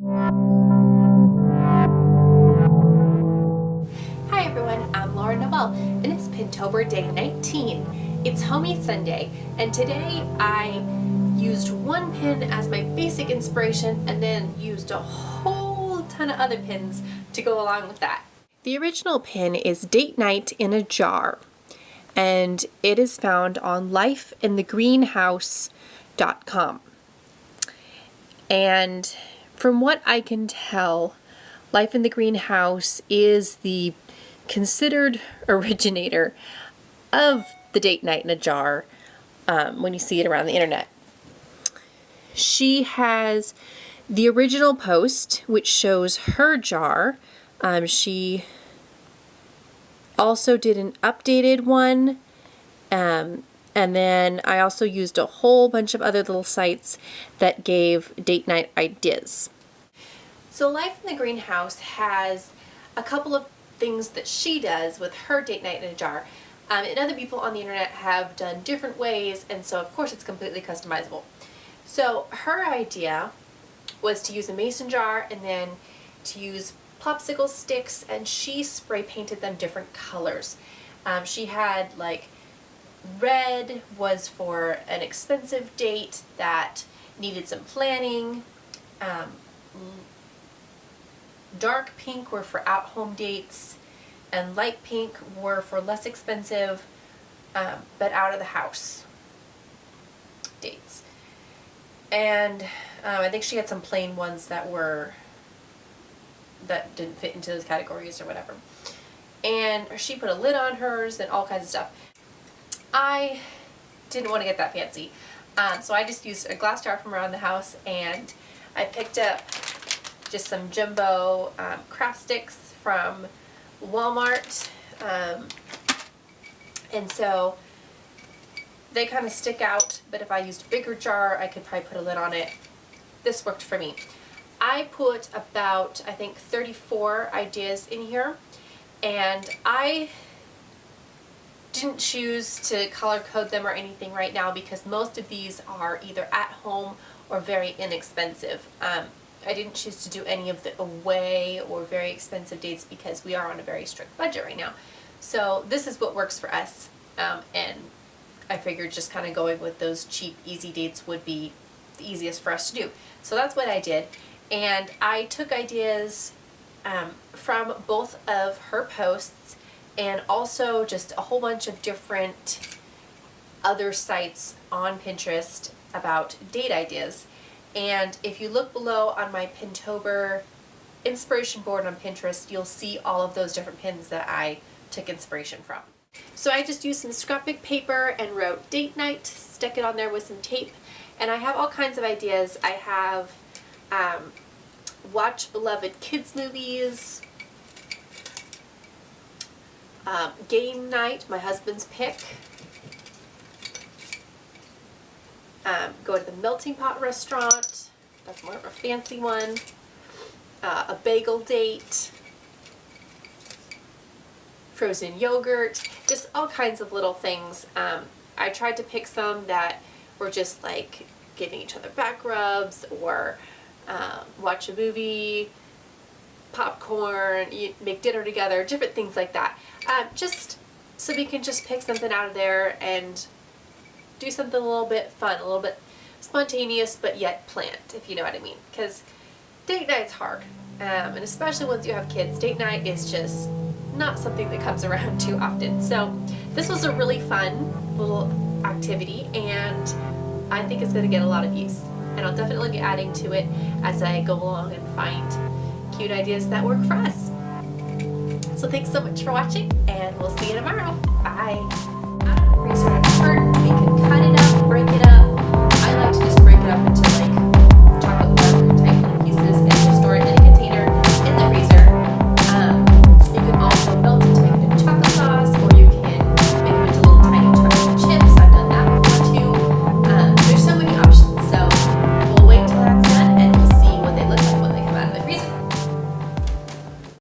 Hi everyone, I'm Noelle, and it's Pintober day 19. It's Homey Sunday, and today I used one pin as my basic inspiration and then used a whole ton of other pins to go along with that. The original pin is Date Night in a Jar, and it is found on lifeinthegreenhouse.com. And from what I can tell, Life in the Greenhouse is the considered originator of the Date Night in a Jar when you see it around the internet. She has the original post, which shows her jar. She also did an updated one, and then I also used a whole bunch of other little sites that gave date night ideas. So Life in the Greenhouse has a couple of things that she does with her date night in a jar, and other people on the internet have done different ways, and so of course it's completely customizable. So her idea was to use a mason jar and then to use popsicle sticks, and she spray painted them different colors. She had like red was for an expensive date that needed some planning. Dark pink were for at-home dates, and light pink were for less expensive but out of the house dates. And I think she had some plain ones that didn't fit into those categories or whatever. And she put a lid on hers and all kinds of stuff. I didn't want to get that fancy, so I just used a glass jar from around the house, and I picked up just some jumbo craft sticks from Walmart, and so they kind of stick out, but if I used a bigger jar I could probably put a lid on it. This worked for me. I put about, I think, 34 ideas in here, and I didn't choose to color code them or anything right now because most of these are either at home or very inexpensive. I didn't choose to do any of the away or very expensive dates because we are on a very strict budget right now. So this is what works for us, and I figured just kind of going with those cheap, easy dates would be the easiest for us to do. So that's what I did, and I took ideas from both of her posts and also just a whole bunch of different other sites on Pinterest about date ideas. And if you look below on my Pintober inspiration board on Pinterest, you'll see all of those different pins that I took inspiration from. So I just used some scrapbook paper and wrote date night, stuck it on there with some tape, and I have all kinds of ideas. I have watch beloved kids movies, game night, my husband's pick, go to the melting pot restaurant, that's more of a fancy one, a bagel date, frozen yogurt, just all kinds of little things. I tried to pick some that were just like giving each other back rubs, or watch a movie, popcorn, make dinner together, different things like that. Just so we can just pick something out of there and do something a little bit fun, a little bit spontaneous, but yet planned, if you know what I mean. Because date night's hard, and especially once you have kids, date night is just not something that comes around too often. So this was a really fun little activity, and I think it's going to get a lot of use. And I'll definitely be adding to it as I go along and find cute ideas that work for us. So thanks so much for watching, and we'll see you tomorrow. Bye!